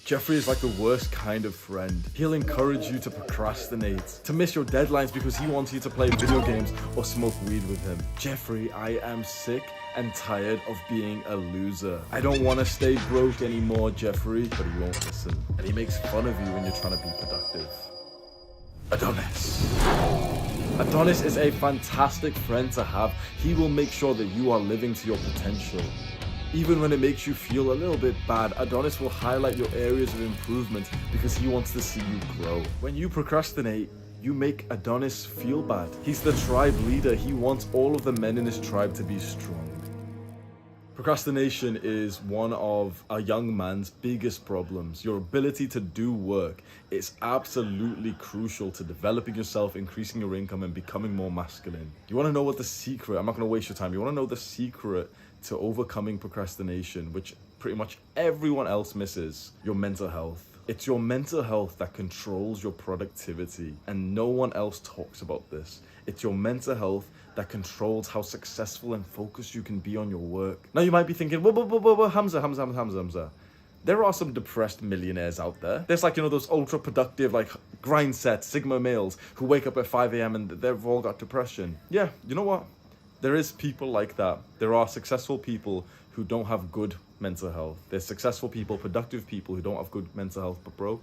Jeffrey is like the worst kind of friend. He'll encourage you to procrastinate, to miss your deadlines because he wants you to play video games or smoke weed with him. Jeffrey, I am sick and tired of being a loser. I don't want to stay broke anymore, Jeffrey, but he won't listen. And he makes fun of you when you're trying to be productive. Adonis. Adonis is a fantastic friend to have. He will make sure that you are living to your potential. Even when it makes you feel a little bit bad, Adonis will highlight your areas of improvement because he wants to see you grow. When you procrastinate, you make Adonis feel bad. He's the tribe leader. He wants all of the men in his tribe to be strong. Procrastination is one of a young man's biggest problems. Your ability to do work is absolutely crucial to developing yourself, increasing your income, and becoming more masculine. You want to know what the secret, I'm not going to waste your time, you want to know the secret to overcoming procrastination, which pretty much everyone else misses: your mental health. It's your mental health that controls your productivity, and no one else talks about this. It's your mental health that controls how successful and focused you can be on your work. Now you might be thinking, Hamza. There are some depressed millionaires out there. There's like, those ultra productive, like grind set, Sigma males who wake up at 5 a.m. and they've all got depression. Yeah, you know what? There is people like that. There are successful people who don't have good mental health. There's successful people, productive people who don't have good mental health, but bro,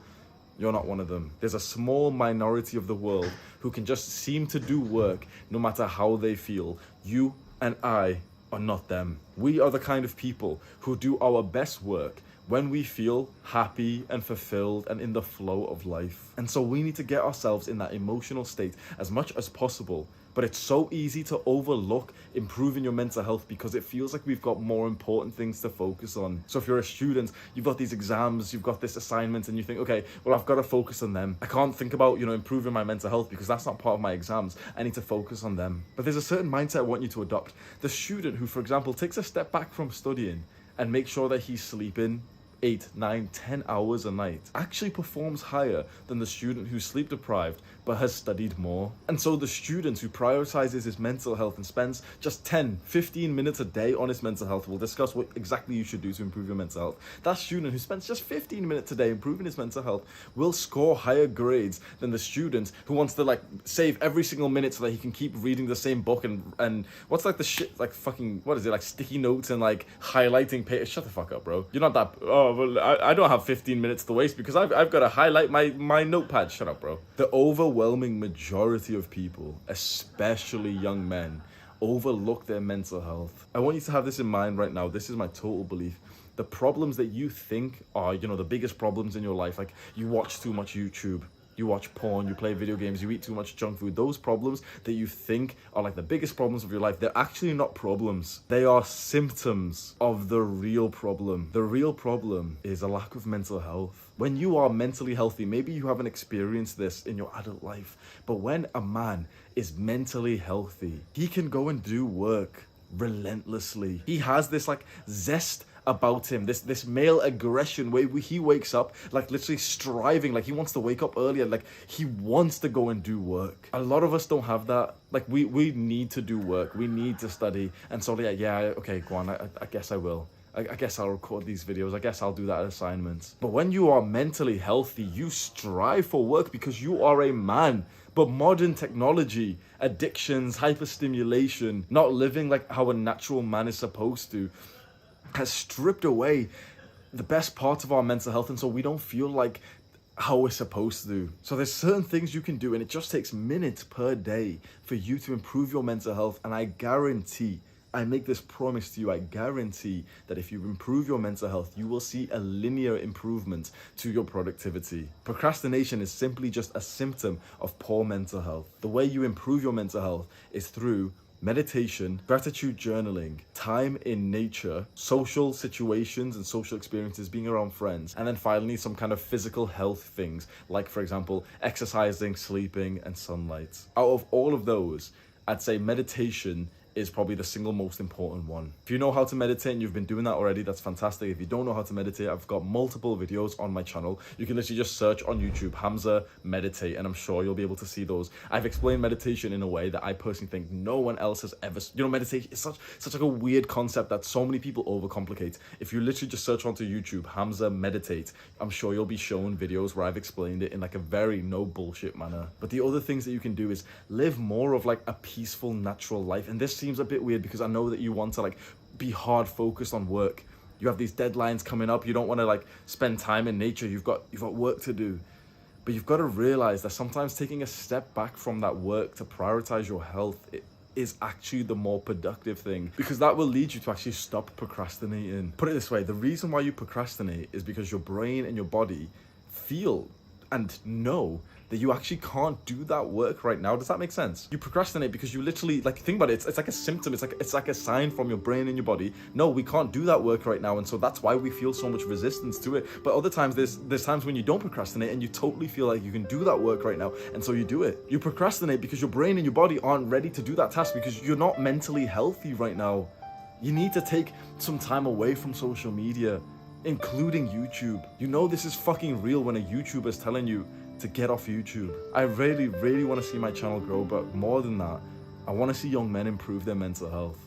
you're not one of them. There's a small minority of the world who can just seem to do work no matter how they feel. You and I are not them. We are the kind of people who do our best work when we feel happy and fulfilled and in the flow of life. And so we need to get ourselves in that emotional state as much as possible. But it's so easy to overlook improving your mental health because it feels like we've got more important things to focus on. So if you're a student, you've got these exams, you've got this assignment, and you think, okay, well, I've got to focus on them. I can't think about, improving my mental health because that's not part of my exams. I need to focus on them. But there's a certain mindset I want you to adopt. The student who, for example, takes a step back from studying and makes sure that he's sleeping 8, 9, 10 hours a night actually performs higher than the student who's sleep deprived but has studied more. And so the student who prioritizes his mental health and spends just 10, 15 minutes a day on his mental health, we'll discuss what exactly you should do to improve your mental health. That student who spends just 15 minutes a day improving his mental health will score higher grades than the student who wants to save every single minute so that he can keep reading the same book and what's the shit, what is it, sticky notes and highlighting paper. Shut the fuck up, bro. You're not that, well, I don't have 15 minutes to waste because I've got to highlight my notepad. Shut up, bro. The overwhelming majority of people, especially young men, overlook their mental health. I want you to have this in mind right now. This is my total belief. The problems that you think are, the biggest problems in your life, like you watch too much YouTube, you watch porn, you play video games, you eat too much junk food, those problems that you think are the biggest problems of your life, they're actually not problems. They are symptoms of the real problem. The real problem is a lack of mental health. When you are mentally healthy, maybe you haven't experienced this in your adult life, but when a man is mentally healthy, he can go and do work relentlessly. He has this zest about him, this male aggression where he wakes up literally striving, he wants to wake up earlier, he wants to go and do work. A lot of us don't have that. We need to do work, we need to study, and so okay, go on, I guess I will. I guess I'll record these videos. I guess I'll do that assignment. But when you are mentally healthy, you strive for work because you are a man. But modern technology, addictions, hyperstimulation, not living like how a natural man is supposed to, has stripped away the best part of our mental health, and so we don't feel like how we're supposed to. So there's certain things you can do, and it just takes minutes per day for you to improve your mental health, and I guarantee, I make this promise to you, I guarantee that if you improve your mental health, you will see a linear improvement to your productivity. Procrastination is simply just a symptom of poor mental health. The way you improve your mental health is through meditation, gratitude journaling, time in nature, social situations and social experiences, being around friends, and then finally some kind of physical health things, like for example, exercising, sleeping, and sunlight. Out of all of those, I'd say meditation is probably the single most important one. If you know how to meditate and you've been doing that already, that's fantastic. If you don't know how to meditate, I've got multiple videos on my channel. You can literally just search on YouTube, Hamza Meditate, and I'm sure you'll be able to see those. I've explained meditation in a way that I personally think no one else has ever, meditation is such like a weird concept that so many people overcomplicate. If you literally just search onto YouTube, Hamza Meditate, I'm sure you'll be shown videos where I've explained it in like a very no bullshit manner. But the other things that you can do is live more of like a peaceful, natural life. And this seems a bit weird because I know that you want to like be hard focused on work. You have these deadlines coming up. You don't want to like spend time in nature. You've got work to do. But you've got to realize that sometimes taking a step back from that work to prioritize your health is actually the more productive thing, because that will lead you to actually stop procrastinating. Put it this way, the reason why you procrastinate is because your brain and your body feel and know that you actually can't do that work right now. Does that make sense? You procrastinate because you literally, like, think about it, it's like a symptom, it's like a sign from your brain and your body. No, we can't do that work right now, and so that's why we feel so much resistance to it. But other times, there's times when you don't procrastinate and you totally feel like you can do that work right now, and so you do it. You procrastinate because your brain and your body aren't ready to do that task because you're not mentally healthy right now. You need to take some time away from social media, including YouTube. You know this is fucking real when a YouTuber is telling you to get off YouTube. I really, really want to see my channel grow, but more than that, I want to see young men improve their mental health.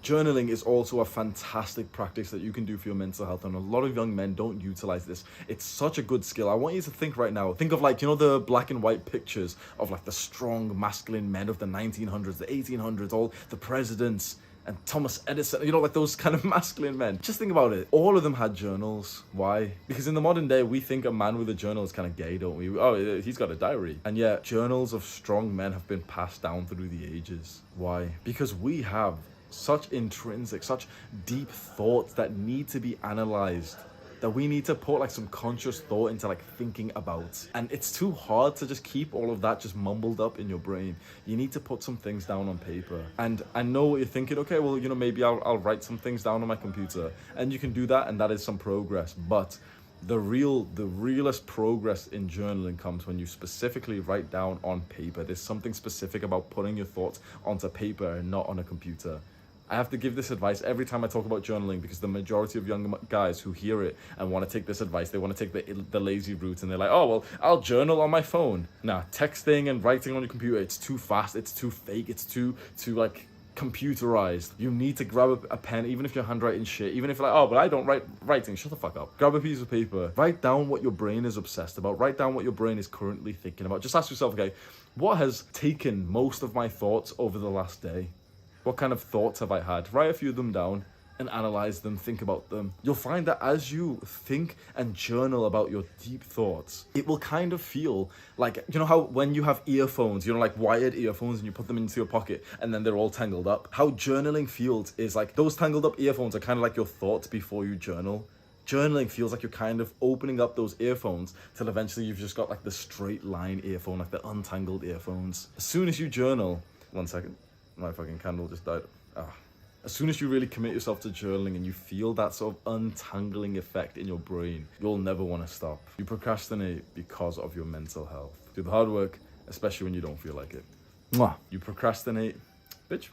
Journaling is also a fantastic practice that you can do for your mental health, and a lot of young men don't utilize this. It's such a good skill. I want you to think right now, think of like, the black and white pictures of like the strong masculine men of the 1900s, the 1800s, all the presidents, and Thomas Edison, like those kind of masculine men. Just think about it. All of them had journals. Why? Because in the modern day, we think a man with a journal is kind of gay, don't we? Oh, he's got a diary. And yet, journals of strong men have been passed down through the ages. Why? Because we have such intrinsic, such deep thoughts that need to be analyzed, that we need to put like some conscious thought into like thinking about. And it's too hard to just keep all of that just mumbled up in your brain. You need to put some things down on paper. And I know what you're thinking, okay, well, maybe I'll write some things down on my computer. And you can do that, and that is some progress. But the realest progress in journaling comes when you specifically write down on paper. There's something specific about putting your thoughts onto paper and not on a computer. I have to give this advice every time I talk about journaling, because the majority of young guys who hear it and want to take this advice, they want to take the lazy route, and they're like, oh, well, I'll journal on my phone. Nah, texting and writing on your computer, it's too fast, it's too fake, it's too like computerized. You need to grab a pen, even if your handwriting shit, even if you're like, oh, but I don't writing, shut the fuck up. Grab a piece of paper, write down what your brain is obsessed about, write down what your brain is currently thinking about. Just ask yourself, okay, what has taken most of my thoughts over the last day? What kind of thoughts have I had? Write a few of them down and analyze them, think about them. You'll find that as you think and journal about your deep thoughts, it will kind of feel like, how when you have earphones, like wired earphones, and you put them into your pocket and then they're all tangled up? How journaling feels is like those tangled up earphones are kind of like your thoughts before you journal. Journaling feels like you're kind of opening up those earphones till eventually you've just got like the straight line earphone, like the untangled earphones. As soon as you journal, 1 second. My fucking candle just died. As soon as you really commit yourself to journaling and you feel that sort of untangling effect in your brain, you'll never want to stop. You procrastinate because of your mental health. Do the hard work, especially when you don't feel like it. Mwah. You procrastinate, bitch.